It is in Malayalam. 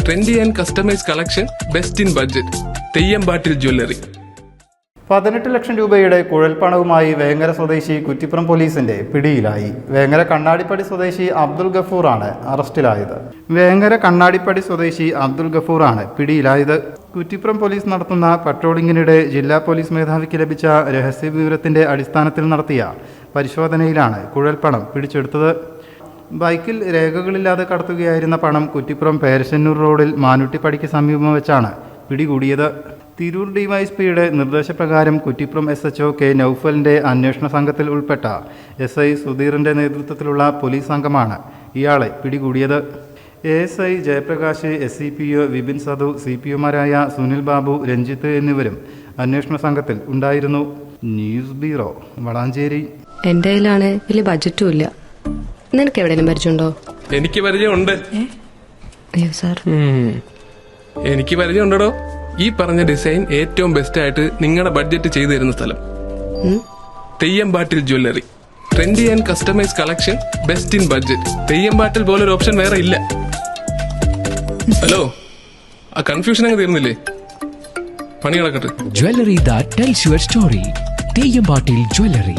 Trendy and customise collection, best in budget. തെയ്യമ്പാട്ടിൽ jewellery. 18 ലക്ഷം രൂപയുടെ കുഴൽപ്പണവുമായി വേങ്ങര സ്വദേശി കുറ്റിപ്പുറം പോലീസിന്റെ പിടിയിലായി. വേങ്ങര കണ്ണാടിപ്പടി സ്വദേശി അബ്ദുൽ ഗഫൂറാണ് അറസ്റ്റിലായത്. പിടിയിലായത്. കുറ്റിപ്പുറം പോലീസ് നടത്തുന്ന പട്രോളിംഗിനിടെ ജില്ലാ പോലീസ് മേധാവിക്ക് ലഭിച്ച രഹസ്യ വിവരത്തിന്റെ അടിസ്ഥാനത്തിൽ നടത്തിയ പരിശോധനയിലാണ് കുഴൽപ്പണം പിടിച്ചെടുത്തത്. ബൈക്കിൽ രേഖകളില്ലാതെ കടത്തുകയായിരുന്ന പണം കുറ്റിപ്പുറം പേരശ്ശന്നൂർ റോഡിൽ മാനുട്ടിപ്പടിക്ക് സമീപം വെച്ചാണ് പിടികൂടിയത്. തിരൂർ ഡിവൈഎസ്പിയുടെ നിർദ്ദേശപ്രകാരം കുറ്റിപ്പുറം SHO കെ നൌഫലിന്റെ അന്വേഷണ സംഘത്തിൽ ഉൾപ്പെട്ട SI സുധീറിന്റെ നേതൃത്വത്തിലുള്ള പോലീസ് സംഘമാണ് ഇയാളെ പിടികൂടിയത്. ASI ജയപ്രകാശ്, SCPO വിപിൻ സധു, CPOമാരായ സുനിൽ ബാബു, രഞ്ജിത്ത് എന്നിവരും അന്വേഷണ സംഘത്തിൽ ഉണ്ടായിരുന്നു. News bureau, Valanchery. എന്റെ കയ്യിലാണ് വലിയ ബഡ്ജറ്റും ഇല്ല. നിനക്ക് എവിടെയെങ്കിലും പരിചയമുണ്ടോ? എനിക്ക് പരിചയമുണ്ട്. അയ്യോ സാർ, എനിക്ക് പരിചയമുണ്ടോ. ഈ പറഞ്ഞ ഡിസൈൻ ഏറ്റവും ബെസ്റ്റ് ആയിട്ട് നിങ്ങളുടെ ബഡ്ജറ്റ് ചെയ്തു തരുന്ന സ്ഥലം Theyyampattil jewellery. Trendy and customise collection, best in budget. Theyyampattil പോലൊരു ഓപ്ഷൻ വേറെ ഇല്ല. ഹലോ, ആ കൺഫ്യൂഷൻ അങ്ങ് തീർന്നില്ലേ? പണി നടക്കട്ടെ. Jewelry that tells your story. തെയ്യമ്പാട്ടിൽ jewellery.